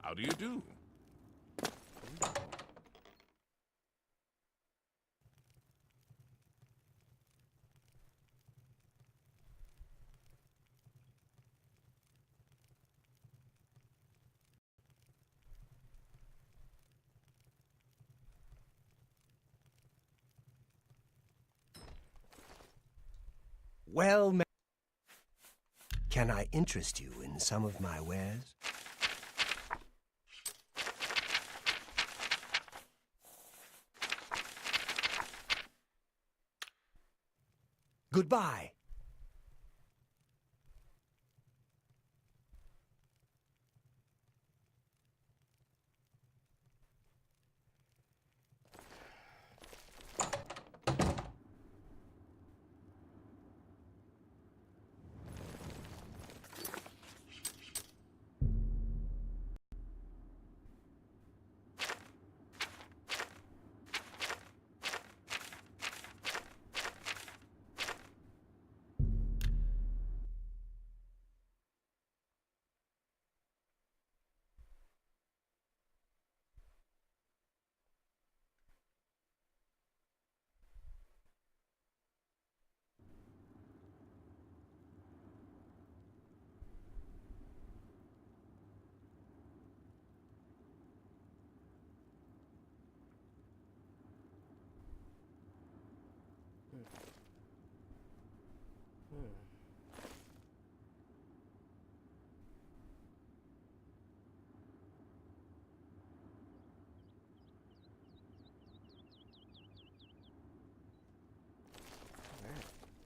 How do you do? Well, can I interest you in some of my wares? Goodbye.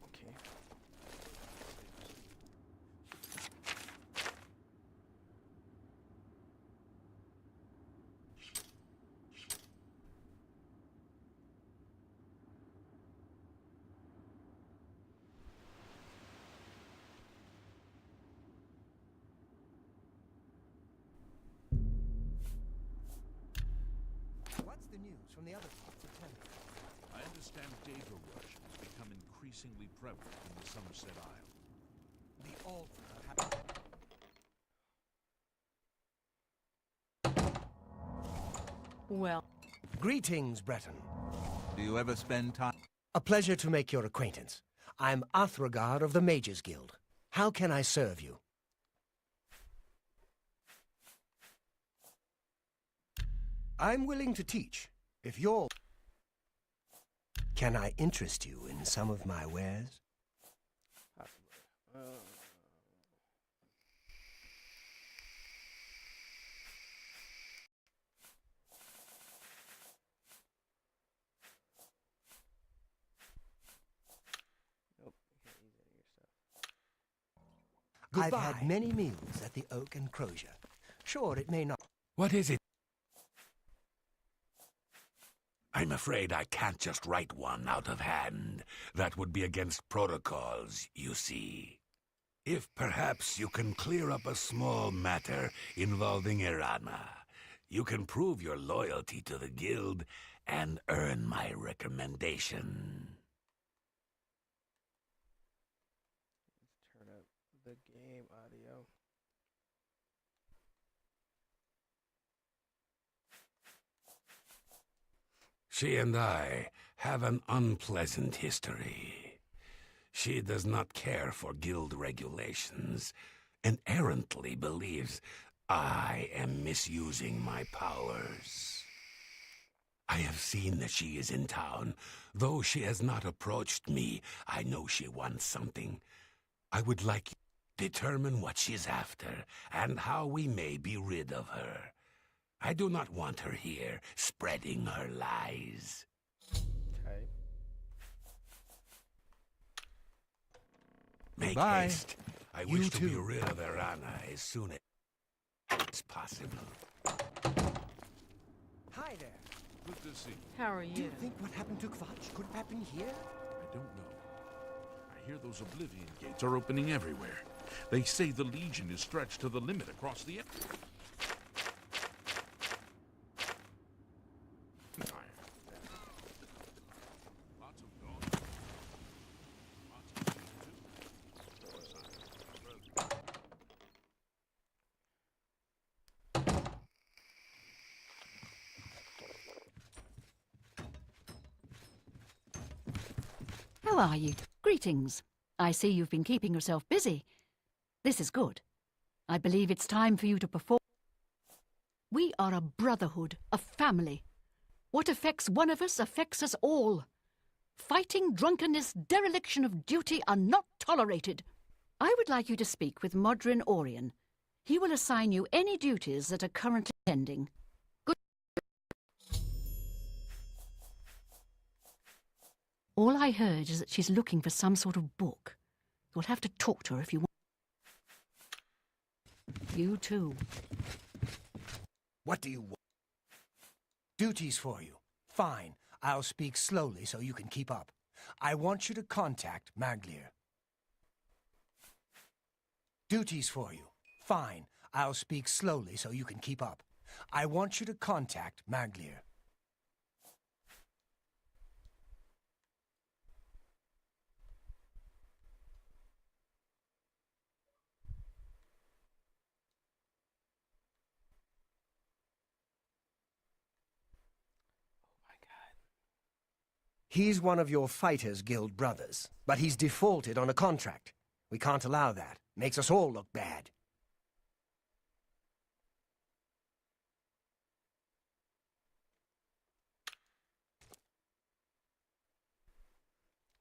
Okay. What's the news from the other parts of town? I understand data rush has become increasingly prevalent in the Somerset Isle. The altar happened. Well, Greetings, Breton. Do you ever spend time? A pleasure to make your acquaintance. I'm Arthurgard of the Mages Guild. How can I serve you? I'm willing to teach, if you're... Can I interest you in some of my wares? Nope, you can't use any of your stuff. I've had many meals at the Oak and Crozier. Sure, it may not... What is it? I'm afraid I can't just write one out of hand. That would be against protocols, you see. If perhaps you can clear up a small matter involving Irana, you can prove your loyalty to the guild and earn my recommendation. Let's turn up the game audio. She and I have an unpleasant history. She does not care for guild regulations and errantly believes I am misusing my powers. I have seen that she is in town. Though she has not approached me, I know she wants something. I would like you to determine what she's after and how we may be rid of her. I do not want her here, spreading her lies. Okay. Make Bye. haste. I wish to be rid of Irana as soon as possible. Hi there. Good to see you. how are Do you? you think what happened to Kvatch could happen here? I don't know. I hear those Oblivion gates are opening everywhere. They say the Legion is stretched to the limit across the empire. Lots of dogs. Lots of people, too. How are you? Greetings. I see you've been keeping yourself busy. This is good. I believe it's time for you to perform. We are a brotherhood, a family. What affects one of us affects us all. Fighting, drunkenness, dereliction of duty are not tolerated. I would like you to speak with Modrin Orion. He will assign you any duties that are currently pending. Good. All I heard is that she's looking for some sort of book. You'll have to talk to her if you want. You too. What do you want? Duties for you. Fine. I'll speak slowly so you can keep up. I want you to contact Maglier. Duties for you. Fine. I'll speak slowly so you can keep up. I want you to contact Maglier. My God. He's one of your Fighters Guild brothers, but he's defaulted on a contract. We can't allow that. Makes us all look bad.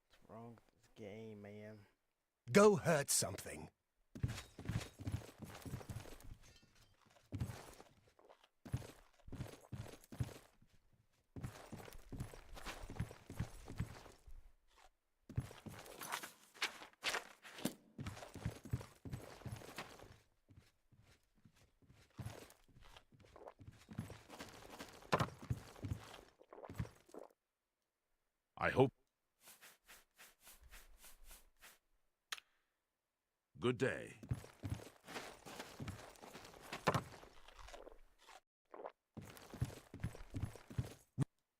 What's wrong with this game, man? Go hurt something. I hope. Good day.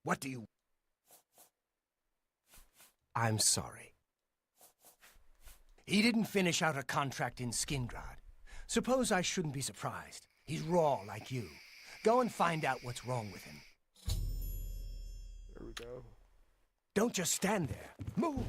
What do you... I'm sorry. He didn't finish out a contract in Skingrad. Suppose I shouldn't be surprised. He's raw like you. Go and find out what's wrong with him. There we go. Don't just stand there. Move!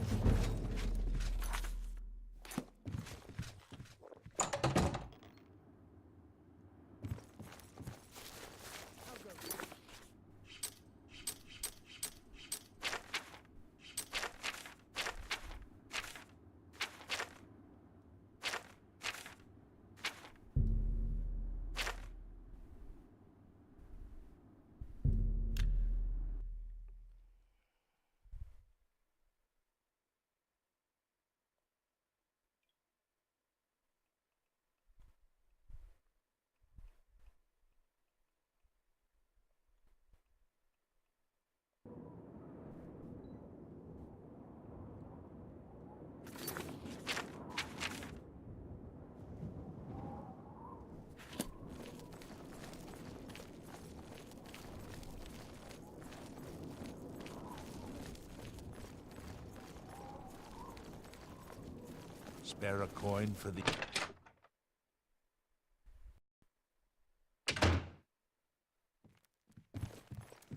Spare a coin for the...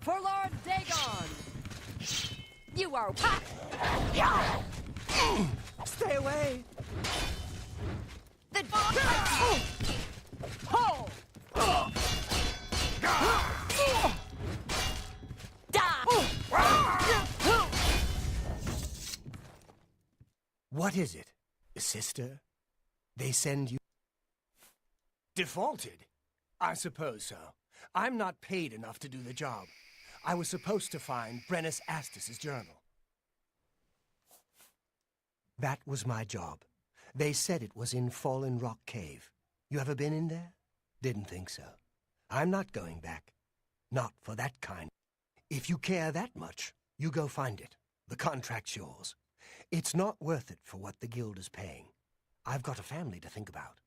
For Lord Dagon! You are... Stay away! The... Ho! What is it? Sister? They send you... Defaulted? I suppose so. I'm not paid enough to do the job. I was supposed to find Brennus Astus's journal. That was my job. They said it was in Fallen Rock Cave. You ever been in there? Didn't think so. I'm not going back. Not for that kind. If you care that much, you go find it. The contract's yours. It's not worth it for what the Guild is paying. I've got a family to think about.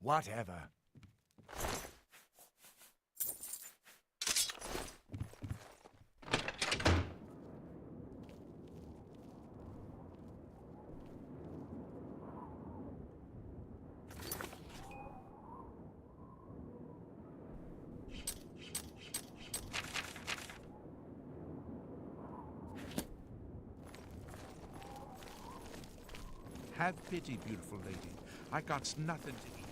Whatever. Have pity, beautiful lady. I got nothing to eat.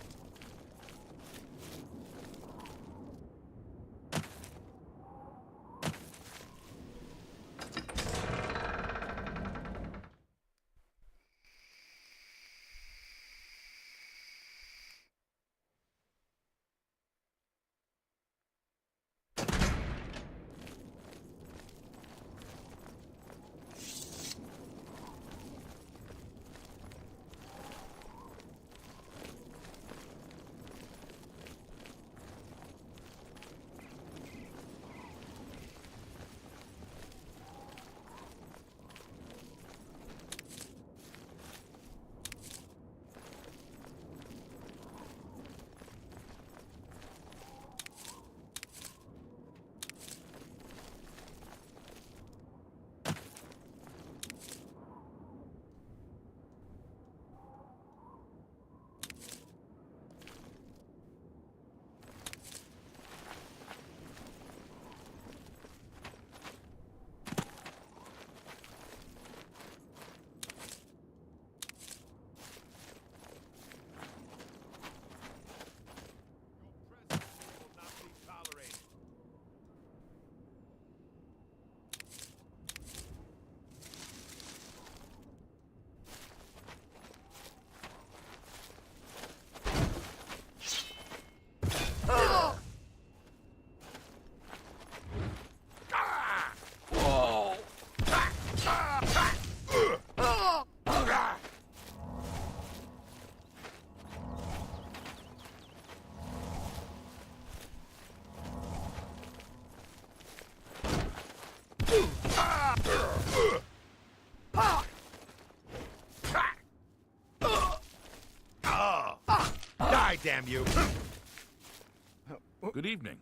Die, damn you! Good evening.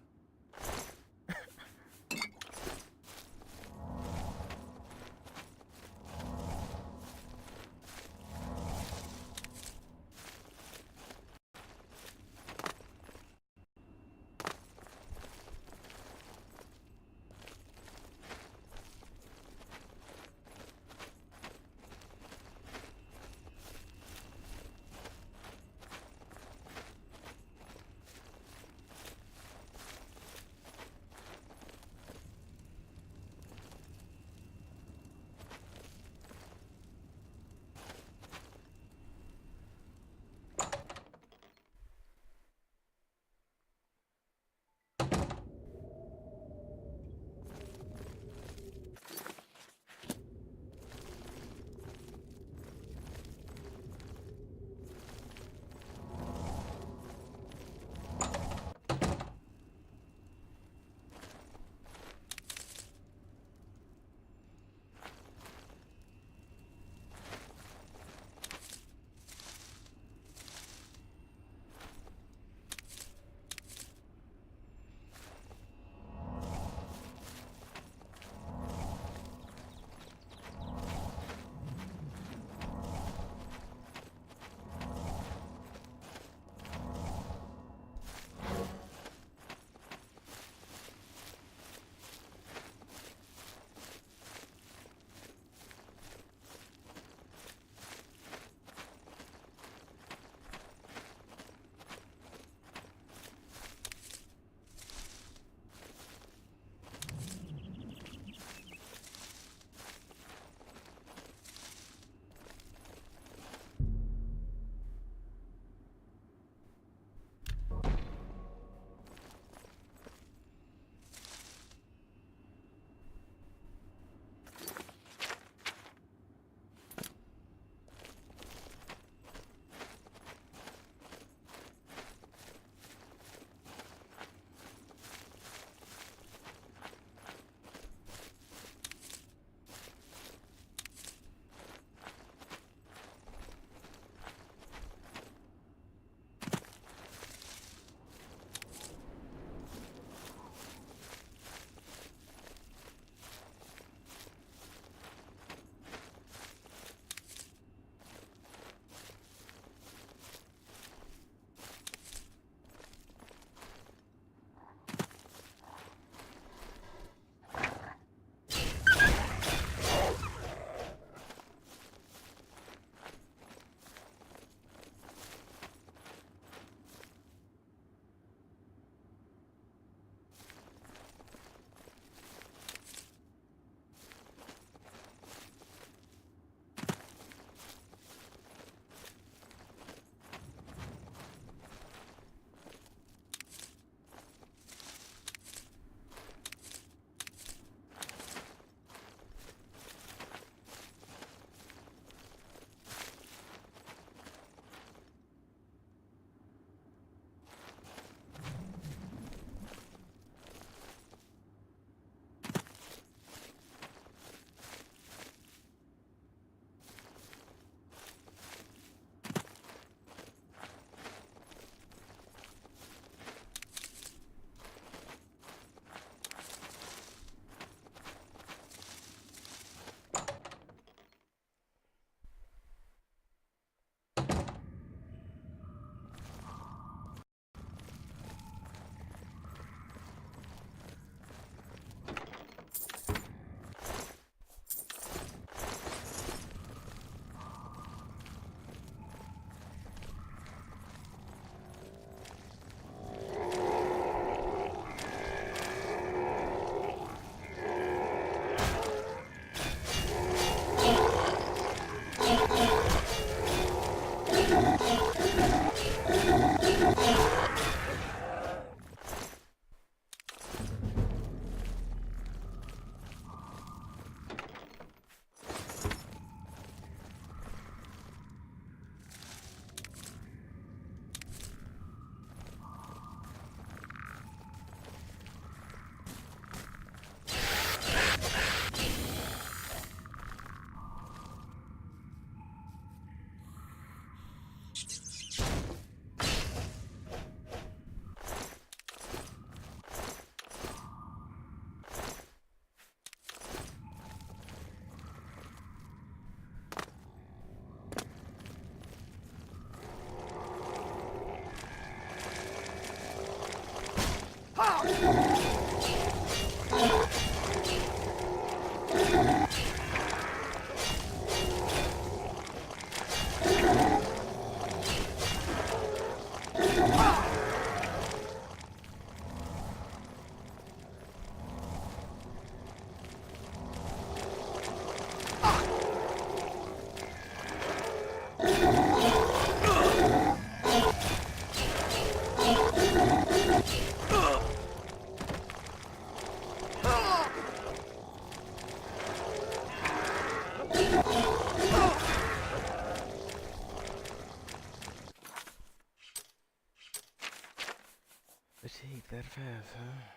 that fast, huh?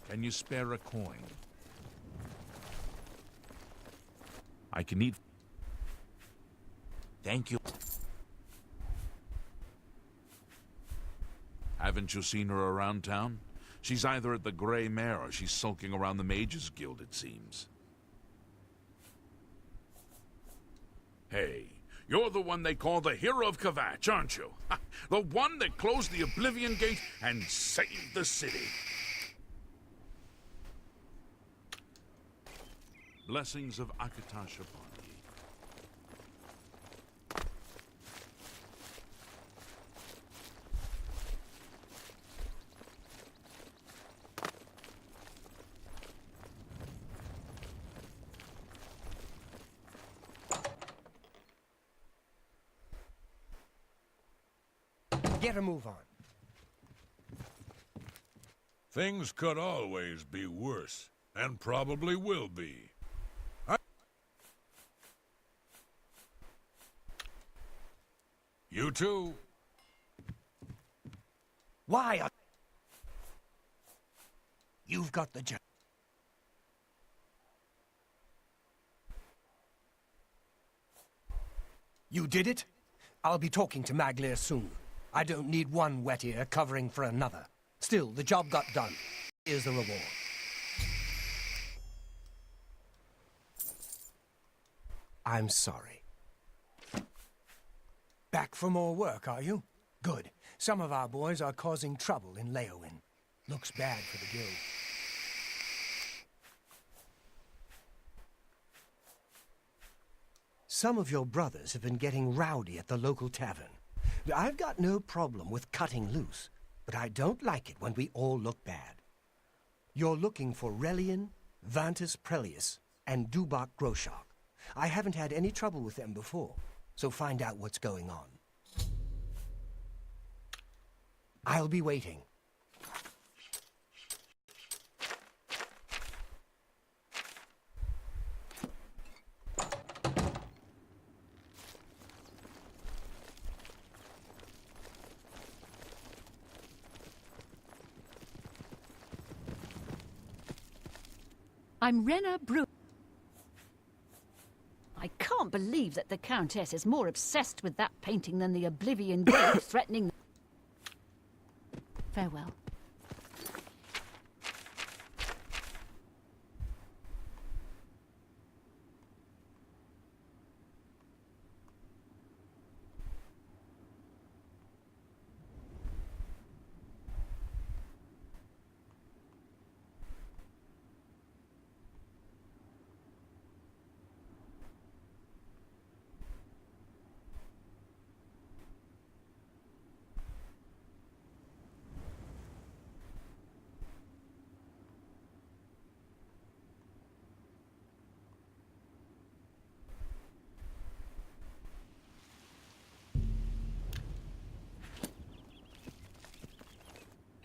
Can you spare a coin? I can eat. Thank you. Haven't you seen her around town? She's either at the Grey Mare or she's sulking around the Mages Guild, it seems. Hey, you're the one they call the hero of Kvatch, aren't you? The one that closed the Oblivion Gate and saved the city. Blessings of Akatash upon ye. Get a move on. Things could always be worse, and probably will be. You too. Why are... You've got the job. You did it? I'll be talking to Maglir soon. I don't need one wet ear covering for another. Still, the job got done. Here's the reward. I'm sorry. Back for more work, are you? Good. Some of our boys are causing trouble in Leowin. Looks bad for the guild. Some of your brothers have been getting rowdy at the local tavern. I've got no problem with cutting loose, but I don't like it when we all look bad. You're looking for Relian, Vantus Prelius, and Dubak Groshok. I haven't had any trouble with them before, so find out what's going on. I'll be waiting. I'm Rena Brew. I can't believe that the Countess is more obsessed with that painting than the Oblivion Gate threatening... Farewell.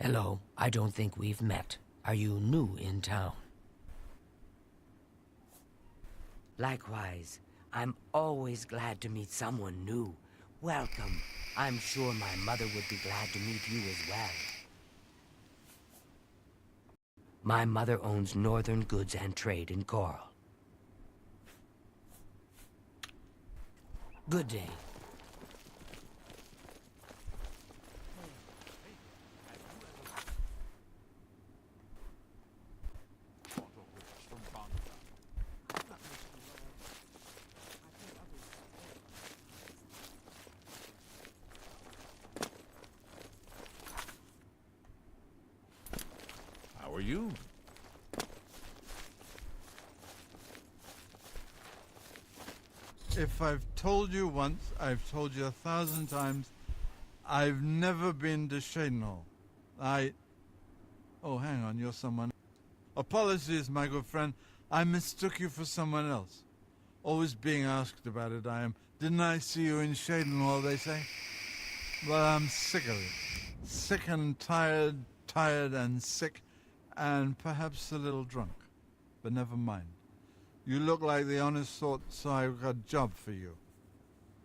Hello, I don't think we've met. Are you new in town? Likewise, I'm always glad to meet someone new. Welcome. I'm sure my mother would be glad to meet you as well. My mother owns Northern Goods and Trade in Coral. Good day. How are you? If I've told you once, I've told you 1,000 times, I've never been to Shadenhall. Oh, hang on, you're someone... Apologies, my good friend. I mistook you for someone else. Always being asked about it, I am. Didn't I see you in Shadenhall, they say? Well, I'm sick of it. Sick and tired, tired and sick, and perhaps a little drunk. But never mind. You look like the honest sort, so I've got a job for you.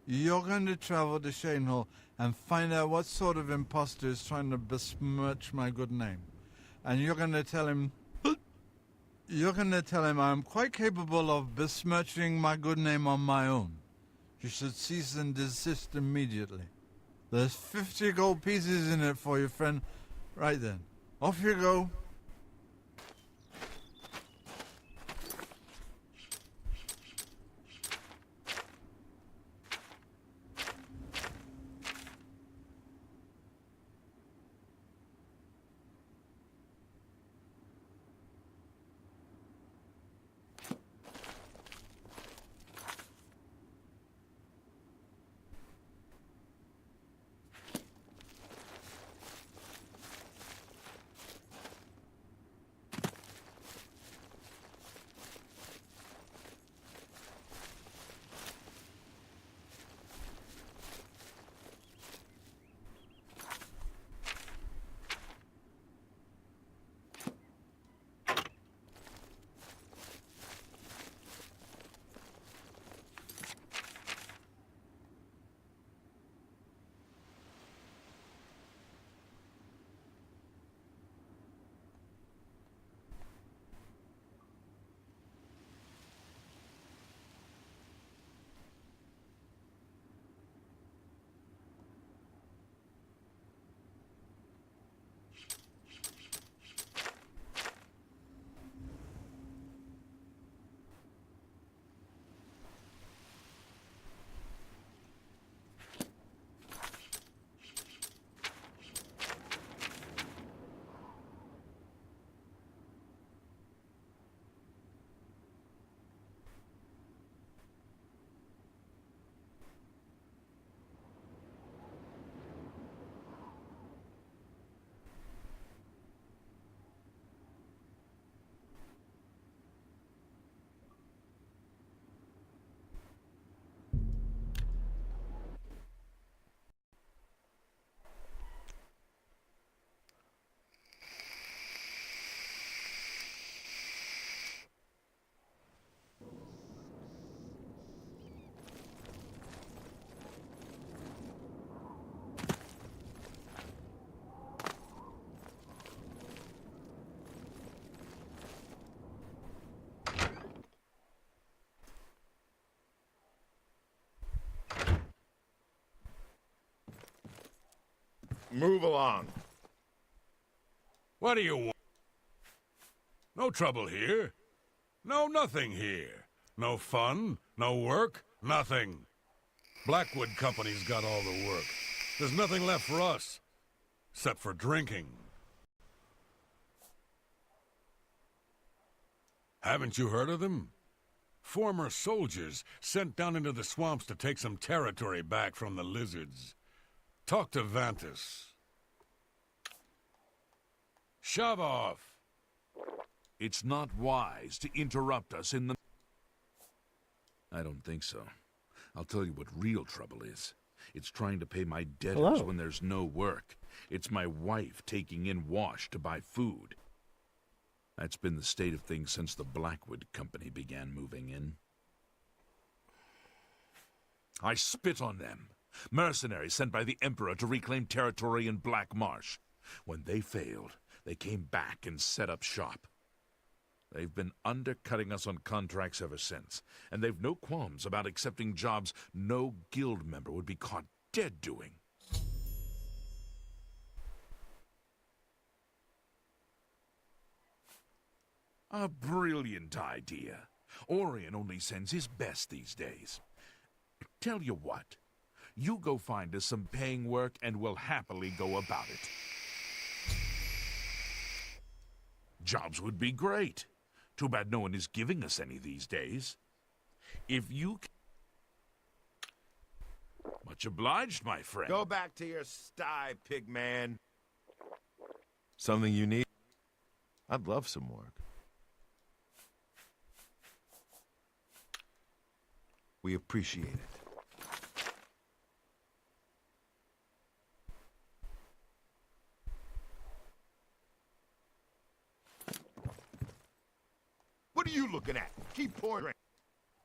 You're going to travel to Shadenhall and find out what sort of impostor is trying to besmirch my good name. And you're going to tell him You're gonna tell him I'm quite capable of besmirching my good name on my own. You should cease and desist immediately. There's 50 gold pieces in it for you, friend. Right then. Off you go. Move along. What do you want? No trouble here. No nothing here. No fun, no work, nothing. Blackwood Company's got all the work. There's nothing left for us, except for drinking. Haven't you heard of them? Former soldiers sent down into the swamps to take some territory back from the lizards. Talk to Vantus. Shove off. It's not wise to interrupt us in the... I don't think so. I'll tell you what real trouble is. It's trying to pay my debtors when there's no work. It's my wife taking in wash to buy food. That's been the state of things since the Blackwood Company began moving in. I spit on them. Mercenaries sent by the Emperor to reclaim territory in Black Marsh. When they failed, they came back and set up shop. They've been undercutting us on contracts ever since, and they've no qualms about accepting jobs no guild member would be caught dead doing. A brilliant idea. Orion only sends his best these days. Tell you what, you go find us some paying work and we'll happily go about it. Jobs would be great. Too bad no one is giving us any these days. If you... Much obliged, my friend. Go back to your sty, pig man. Something you need? I'd love some work. We appreciate it. What are you looking at? Keep pouring.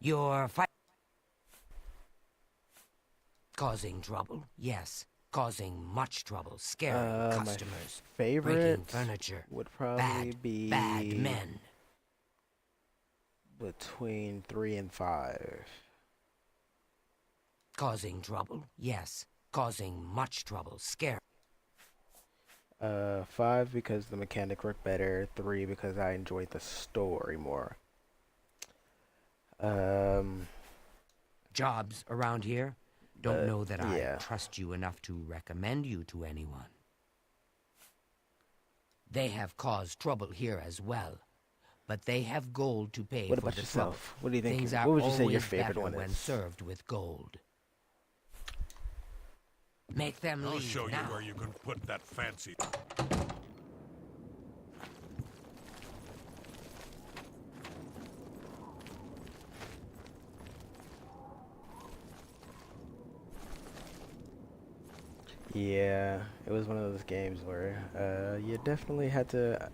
You're causing trouble? Yes. Causing much trouble. Scaring customers. My favorite breaking furniture. would probably be bad men. between 3 and 5. Causing trouble? Yes. Causing much trouble. Scare. 5 because the mechanic worked better. 3 because I enjoyed the story more. Jobs around here? Don't know that yeah. I trust you enough to recommend you to anyone. They have caused trouble here as well, but they have gold to pay What for about the yourself? trouble. What do you think? Things What are would you say your always favorite better one when is? served with gold. Make them I'll leave show you now. where you can put that fancy... Yeah, it was one of those games where you definitely had to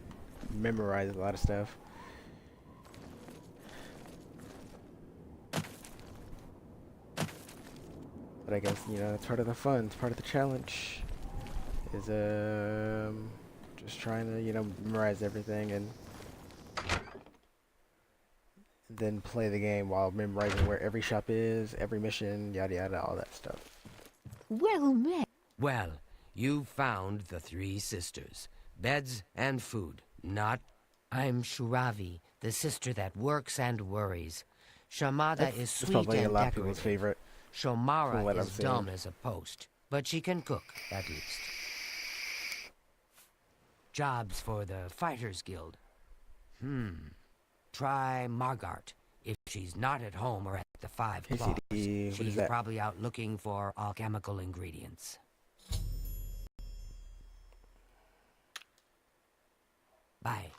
memorize a lot of stuff. But I guess, you know, it's part of the fun, it's part of the challenge. Is just trying to, you know, memorize everything and then play the game while memorizing where every shop is, every mission, yada yada, all that stuff. Well met. Well, you found the 3 sisters. Beds and food. Not... I'm Shuravi, the sister that works and worries. Shamada is That's sweet probably and a lot of people's decorative. favorite. from Shomara what is I've dumb seen. as a post, but she can cook, at least. Jobs for the Fighters Guild. Try Margart. If she's not at home or at the 5 Claws, KCD, what is she's that? probably out looking for alchemical ingredients. Bye.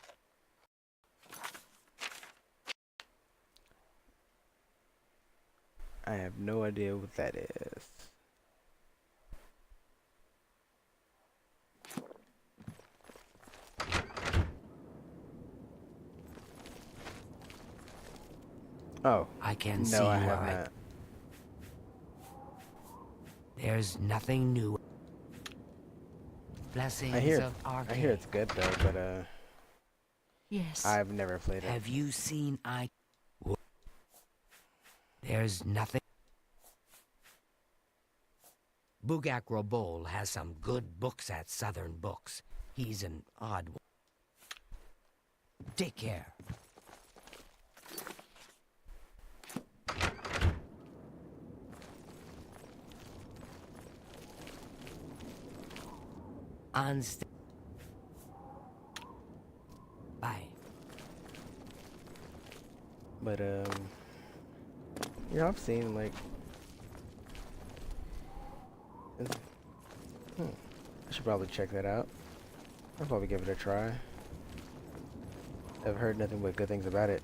I have no idea what that is. Oh. I can no, see I you have are not. at... There's nothing new. Blessings I hear of it's good though, but Yes. I've never played it. Have you seen There's nothing. Bugak Robol has some good books at Southern Books. He's an odd one. Take care. Bye. But yeah, I've seen like I should probably check that out. I'll probably give it a try. I've heard nothing but good things about it.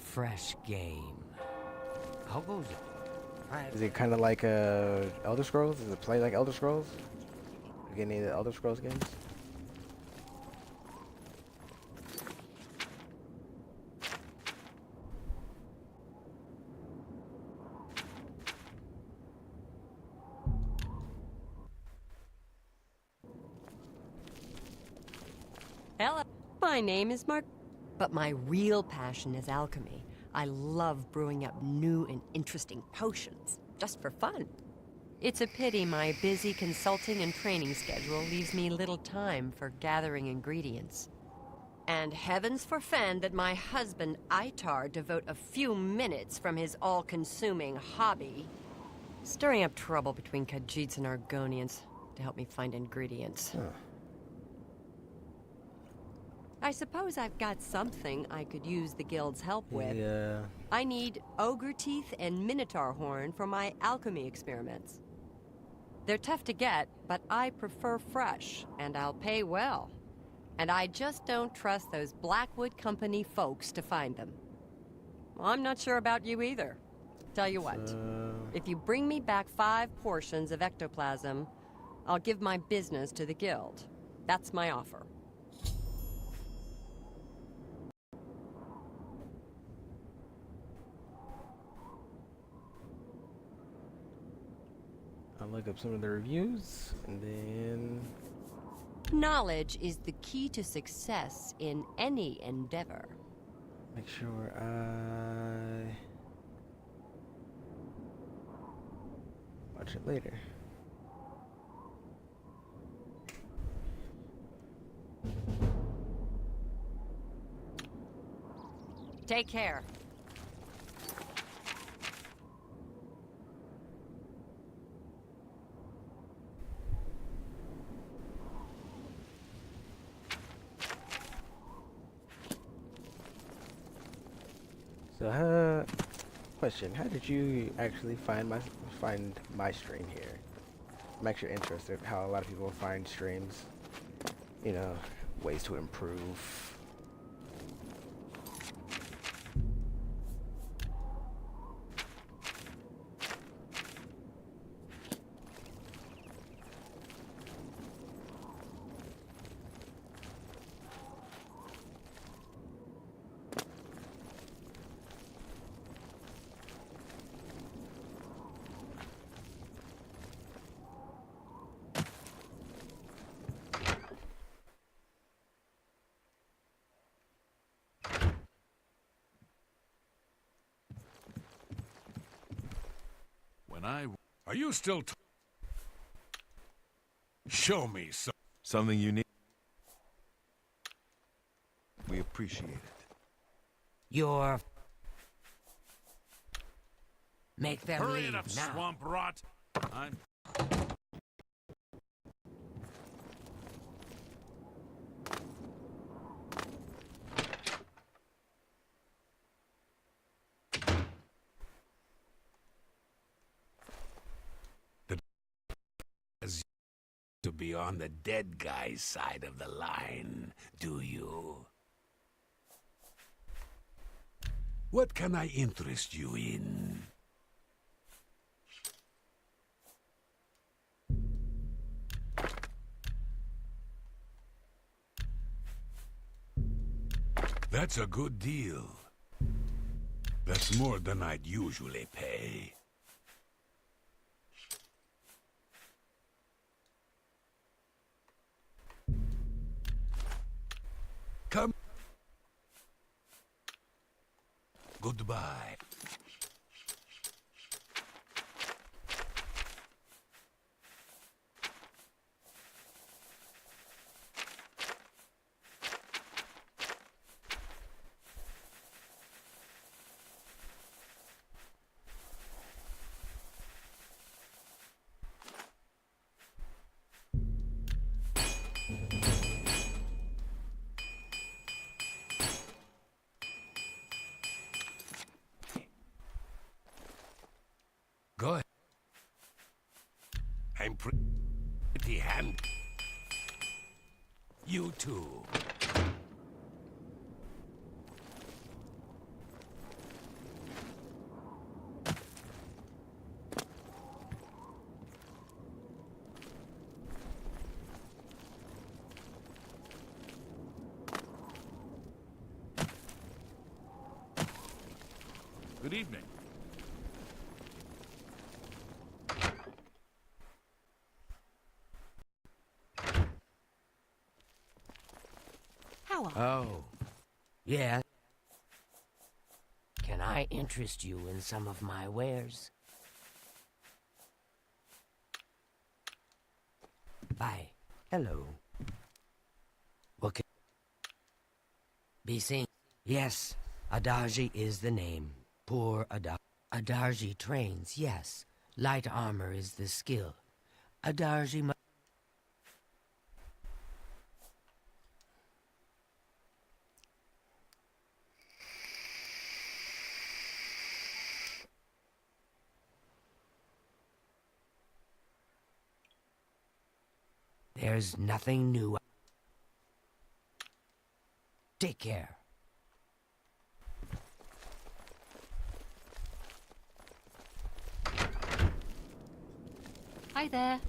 Fresh game. How goes it? Is it kind of like Elder Scrolls? Does it play like Elder Scrolls? You get any of the Elder Scrolls games? Hello. My name is Mark, but my real passion is alchemy. I love brewing up new and interesting potions, just for fun. It's a pity my busy consulting and training schedule leaves me little time for gathering ingredients. And heavens forfend that my husband, Itar, devote a few minutes from his all-consuming hobby, stirring up trouble between Khajiits and Argonians to help me find ingredients. Huh. I suppose I've got something I could use the guild's help with. Yeah. I need ogre teeth and minotaur horn for my alchemy experiments. They're tough to get, but I prefer fresh, and I'll pay well. And I just don't trust those Blackwood Company folks to find them. Well, I'm not sure about you either. Tell you what, if you bring me back 5 portions of ectoplasm, I'll give my business to the guild. That's my offer. I'll look up some of the reviews and then Knowledge is the key to success in any endeavor. Make sure I watch it later. Take care. So, question: how did you actually find my stream here? I'm actually interested how a lot of people find streams. You know, ways to improve. Are you still show me something you need? We appreciate it. You're... Make them Hurry leave it up, now. swamp rot! I'm... to be on the dead guy's side of the line, do you? What can I interest you in? That's a good deal. That's more than I'd usually pay. Come. Goodbye. Go ahead. I'm pretty hand. You too. Good evening. Oh, yeah. Can I interest you in some of my wares? Bye. Hello. What can... Be seen? Yes, Adarji is the name. Poor Adarji trains, yes. Light armor is the skill. Adarji must... There's nothing new. Take care. Hi there.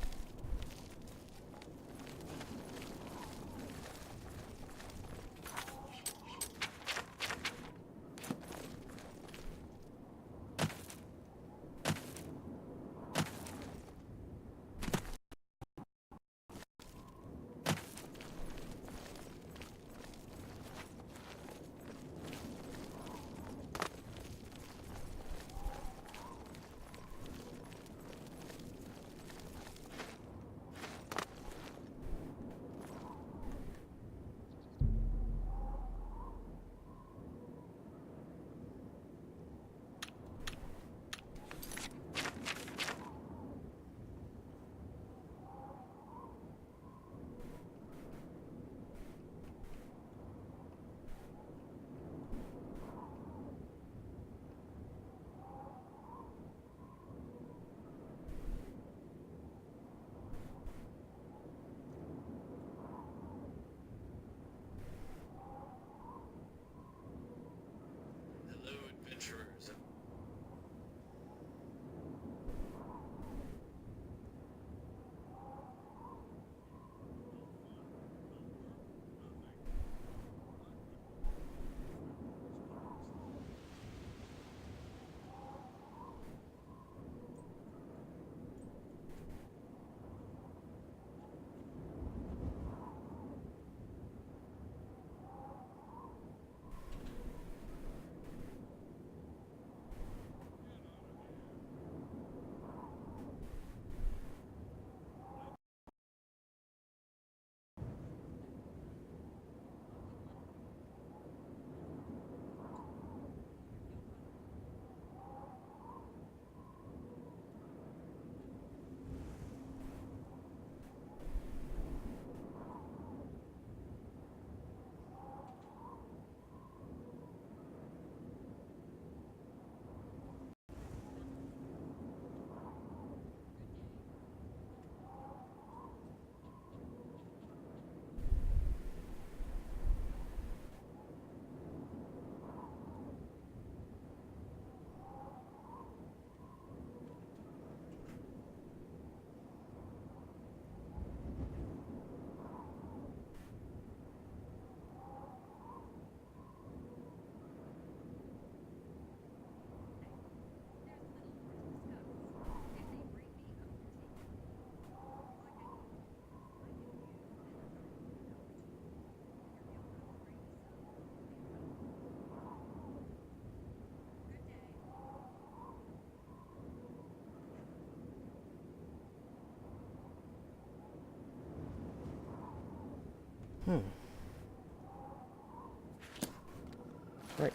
Right.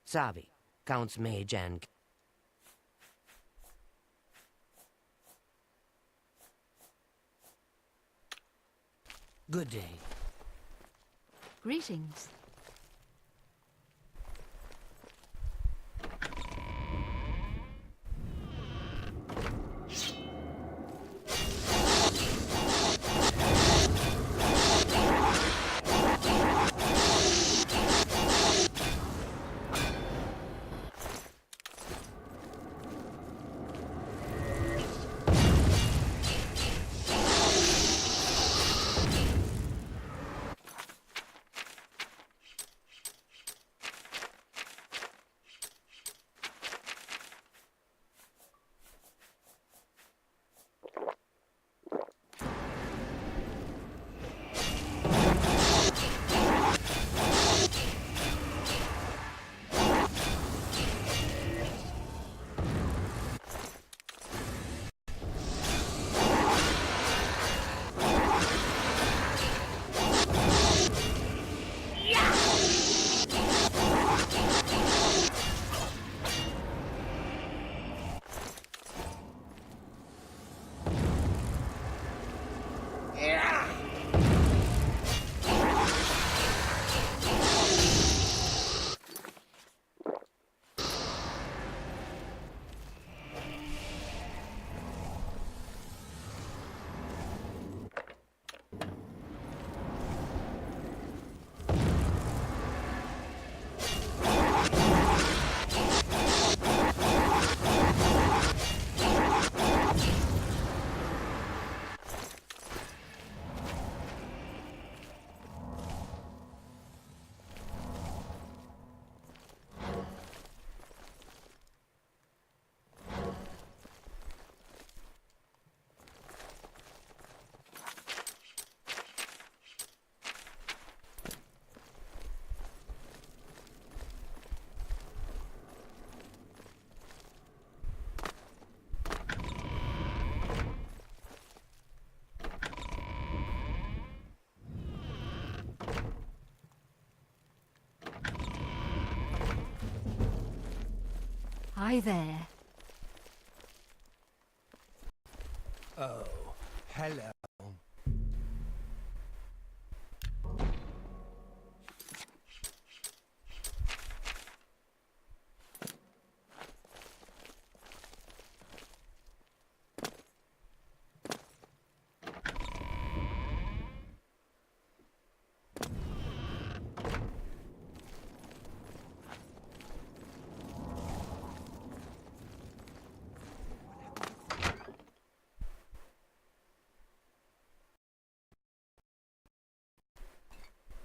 Savi, Count's mage and... Good day. Greetings. Hi there. Oh, hello.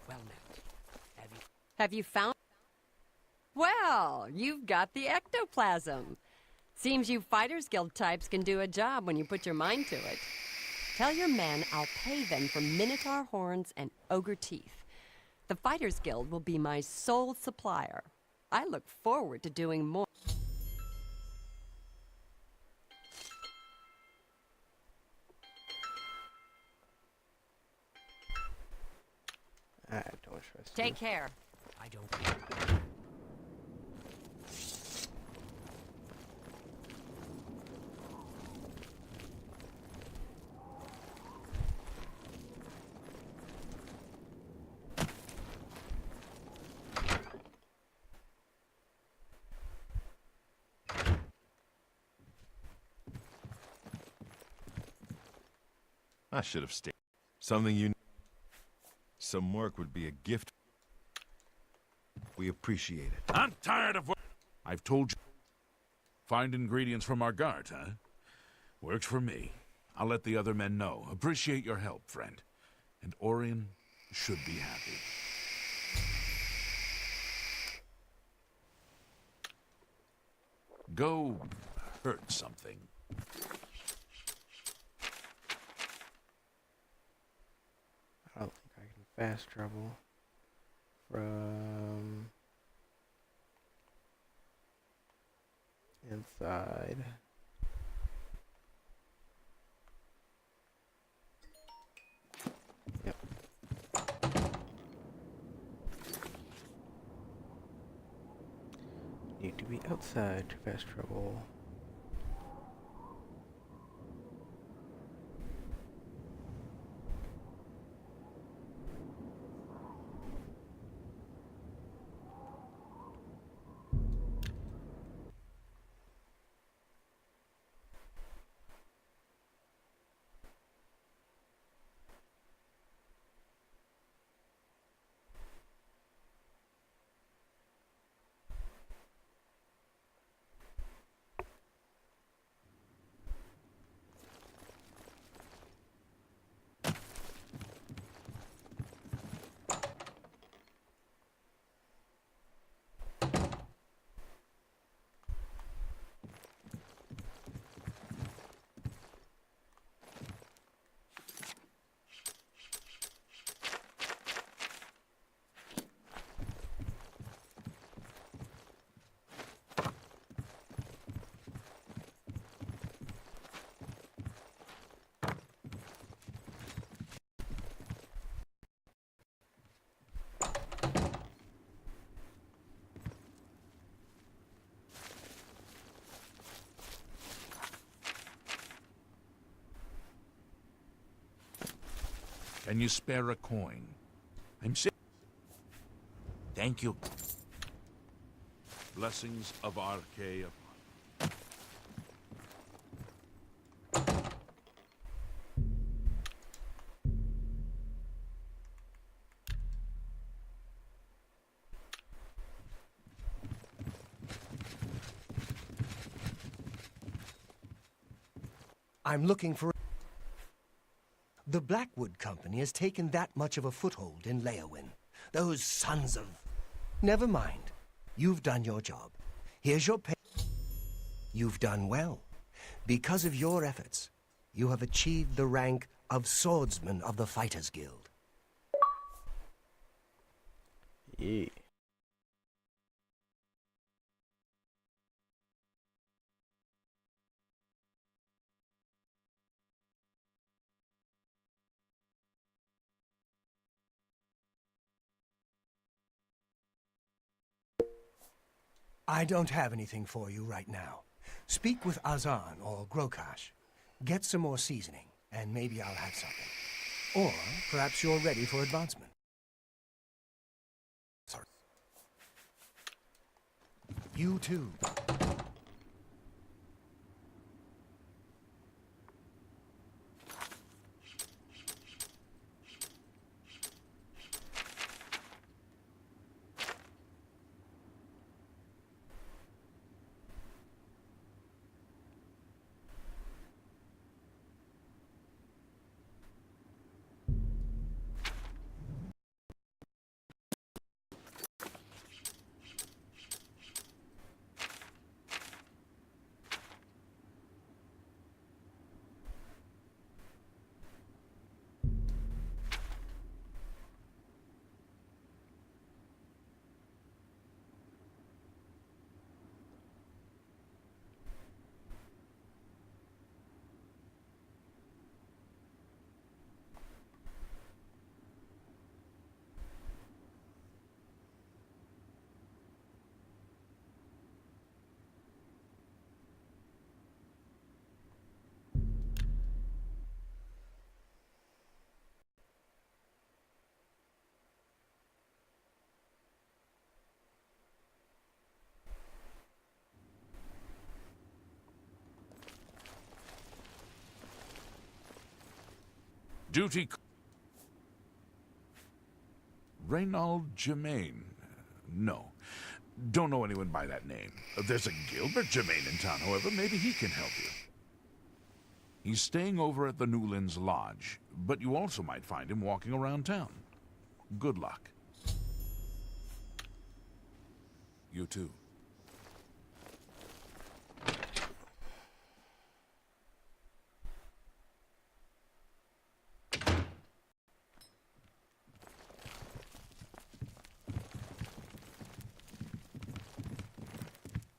Well met. Have you found... Well, you've got the ectoplasm. Seems you Fighters Guild types can do a job when you put your mind to it. Tell your men I'll pay them for minotaur horns and ogre teeth. The Fighters Guild will be my sole supplier. I look forward to doing more. I don't trust Take care. I don't... I should have stayed. Something you... Some work would be a gift. We appreciate it. I'm tired of work. I've told you. Find ingredients from our guards, huh? Works for me. I'll let the other men know. Appreciate your help, friend. And Orion should be happy. Go hurt something. I don't think I can fast travel from inside. Yep. Need to be outside to fast travel. Can you spare a coin? I'm sick. Thank you. Blessings of Archaea. I'm looking for... The Blackwood Company has taken that much of a foothold in Leowin. Those sons of... Never mind. You've done your job. Here's your pay. You've done well. Because of your efforts, you have achieved the rank of Swordsman of the Fighters Guild. Yeah. I don't have anything for you right now. Speak with Azan or Grokash. Get some more seasoning, and maybe I'll have something. Or perhaps you're ready for advancement. Sorry. You too. Duty... Reynald Germain. No. Don't know anyone by that name. There's a Gilbert Germain in town, however. Maybe he can help you. He's staying over at the Newlands Lodge, but you also might find him walking around town. Good luck. You too.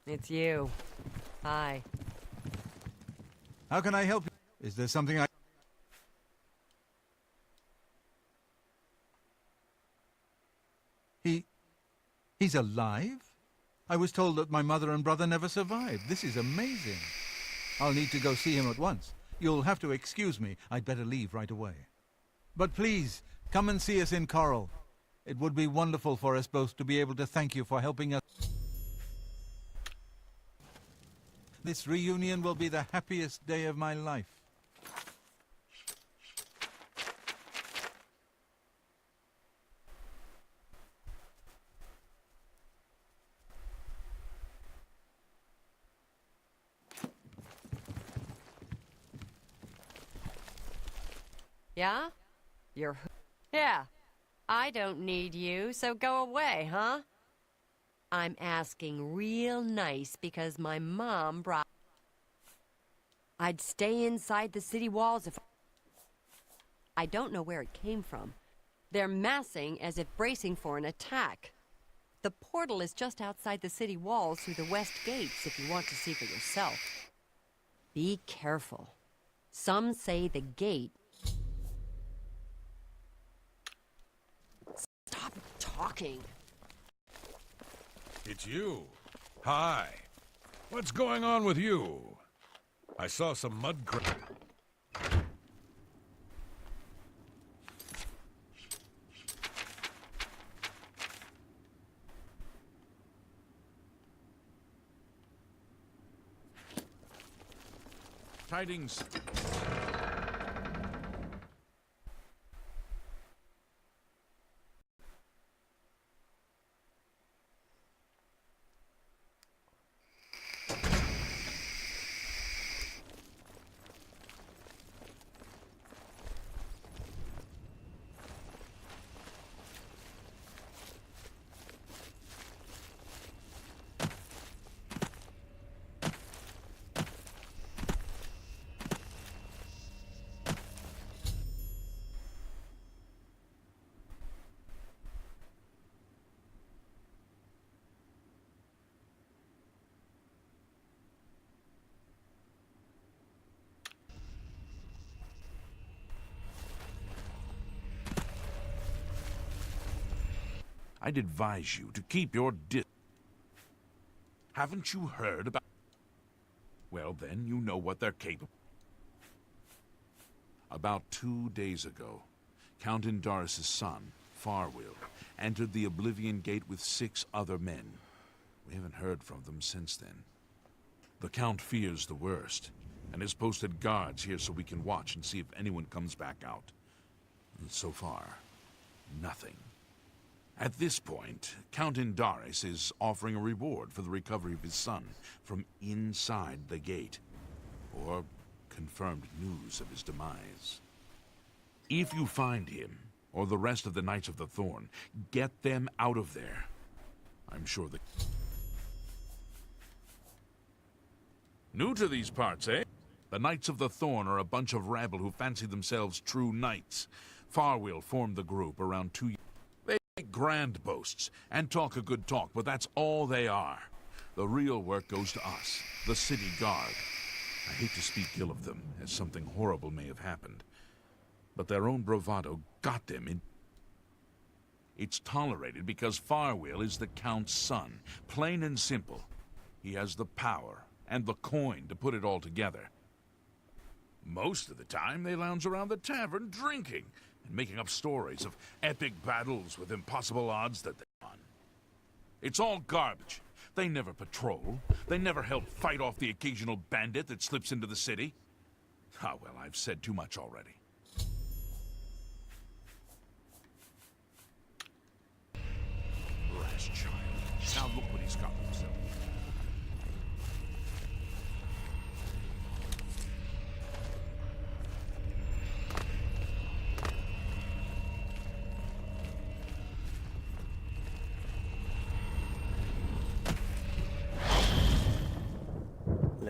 It's you. Hi. How can I help you? Is there something I... He's alive? I was told that my mother and brother never survived. This is amazing. I'll need to go see him at once. You'll have to excuse me. I'd better leave right away. But please, come and see us in Coral. It would be wonderful for us both to be able to thank you for helping us. This reunion will be the happiest day of my life. Yeah? Yeah. I don't need you, so go away, huh? I'm asking real nice because my mom brought... I'd stay inside the city walls if... I don't know where it came from. They're massing as if bracing for an attack. The portal is just outside the city walls through the west gates if you want to see for yourself. Be careful. Some say the gate... Stop talking. It's you. Hi. What's going on with you? I saw some mud Tidings. I'd advise you to keep your Haven't you heard about... Well, then you know what they're capable... About 2 days ago, Count Indaris' son, Farwill, entered the Oblivion Gate with 6 other men. We haven't heard from them since then. The Count fears the worst, and has posted guards here so we can watch and see if anyone comes back out. And so far, nothing. At this point, Count Indaris is offering a reward for the recovery of his son from inside the gate, or confirmed news of his demise. If you find him, or the rest of the Knights of the Thorn, get them out of there. I'm sure that... New to these parts, eh? The Knights of the Thorn are a bunch of rabble who fancy themselves true knights. Farwill formed the group around 2 years. They make grand boasts and talk a good talk, but that's all they are. The real work goes to us, the city guard. I hate to speak ill of them, as something horrible may have happened. But their own bravado got them in... It's tolerated because Farwill is the Count's son. Plain and simple. He has the power and the coin to put it all together. Most of the time, they lounge around the tavern drinking and making up stories of epic battles with impossible odds that they won. It's all garbage. They never patrol. They never help fight off the occasional bandit that slips into the city. Ah, well, I've said too much already.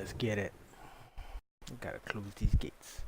Let's get it. Gotta close these gates.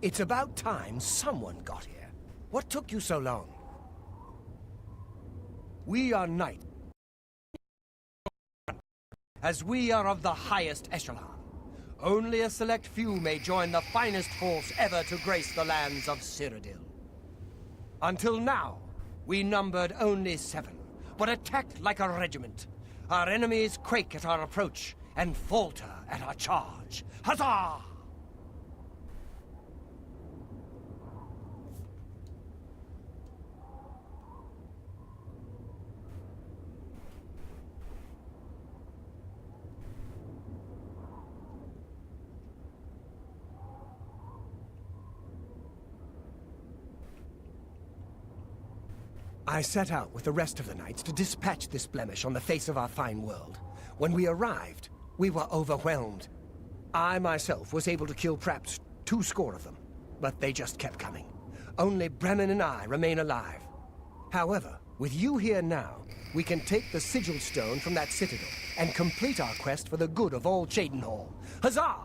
It's about time someone got here. What took you so long? We are knights, as we are of the highest echelon. Only a select few may join the finest force ever to grace the lands of Cyrodiil. Until now, we numbered only 7, but attacked like a regiment. Our enemies quake at our approach and falter at our charge. Huzzah! I set out with the rest of the knights to dispatch this blemish on the face of our fine world. When we arrived, we were overwhelmed. I myself was able to kill perhaps 200 of them, but they just kept coming. Only Bremen and I remain alive. However, with you here now, we can take the sigil stone from that citadel and complete our quest for the good of all Cheydinhal. Huzzah!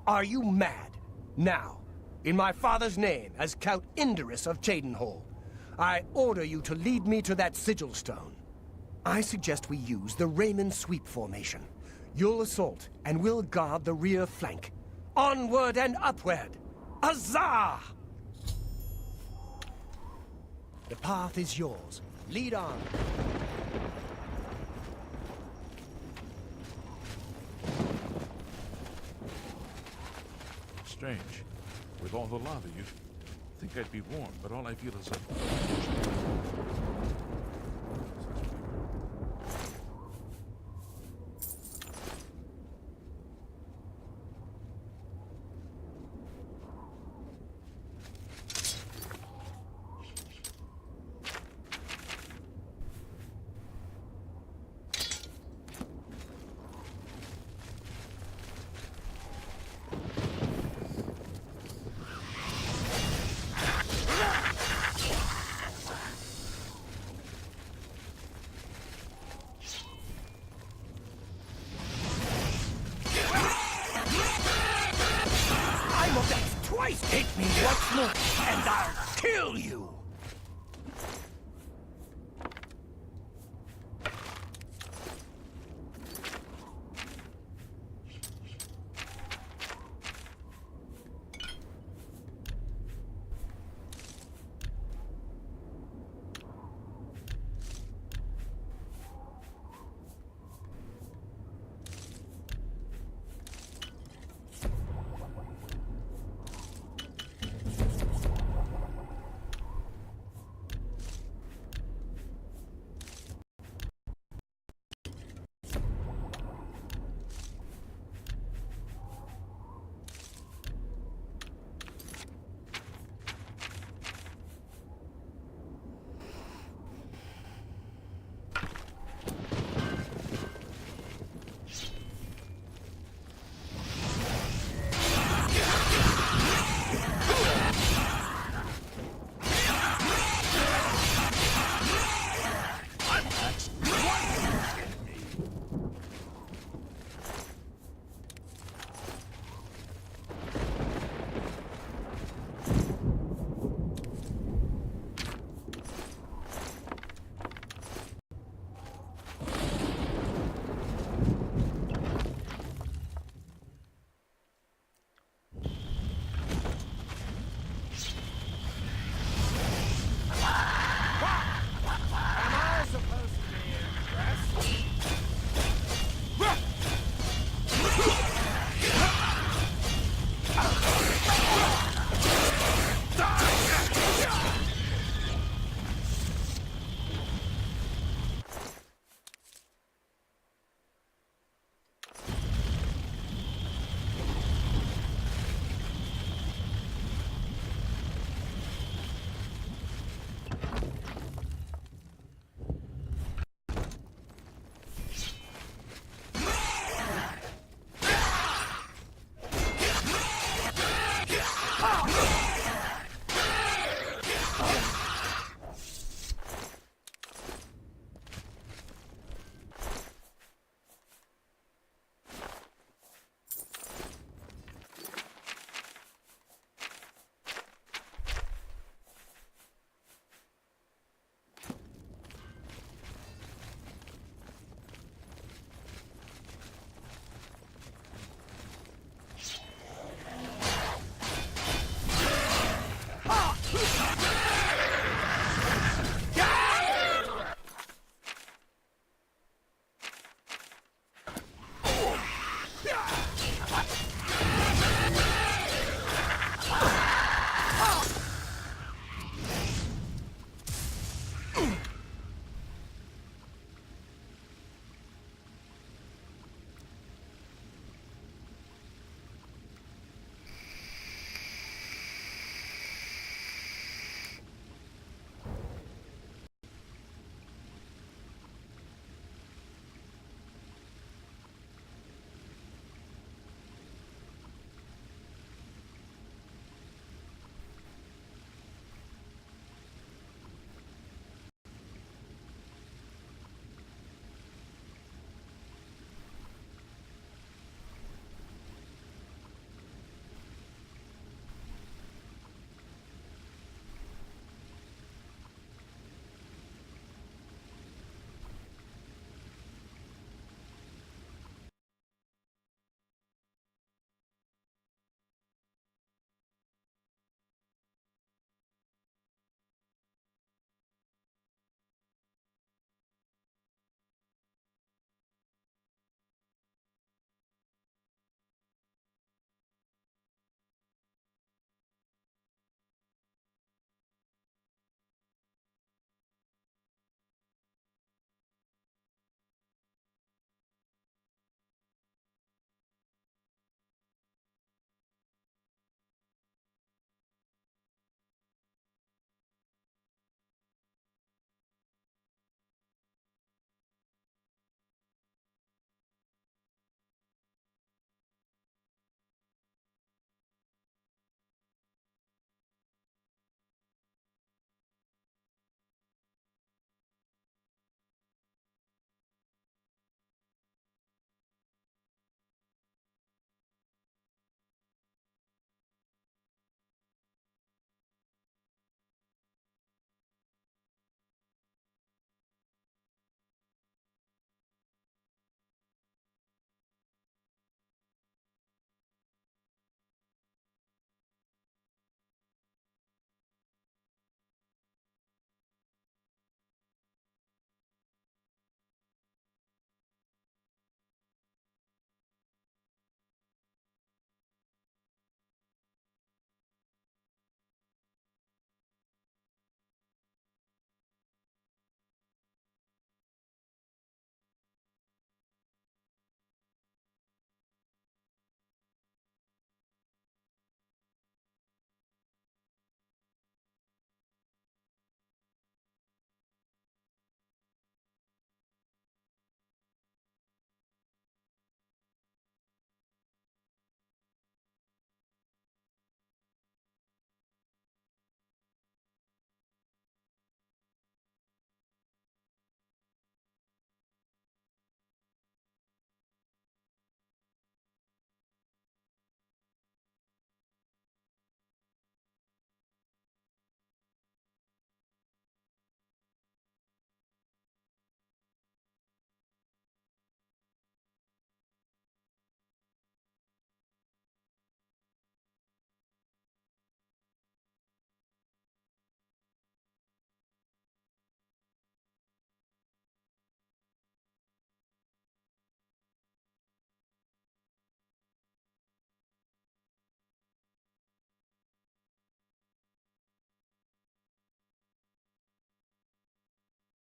Are you mad? Now, in my father's name, as Count Indorus of Cheydinhal, I order you to lead me to that sigil stone. I suggest we use the Raymond sweep formation. You'll assault, and we'll guard the rear flank. Onward and upward! Huzzah! The path is yours. Lead on. Strange. With all the lava, you'd think I'd be warm, but all I feel is a... Hit me once more, and I'll kill you!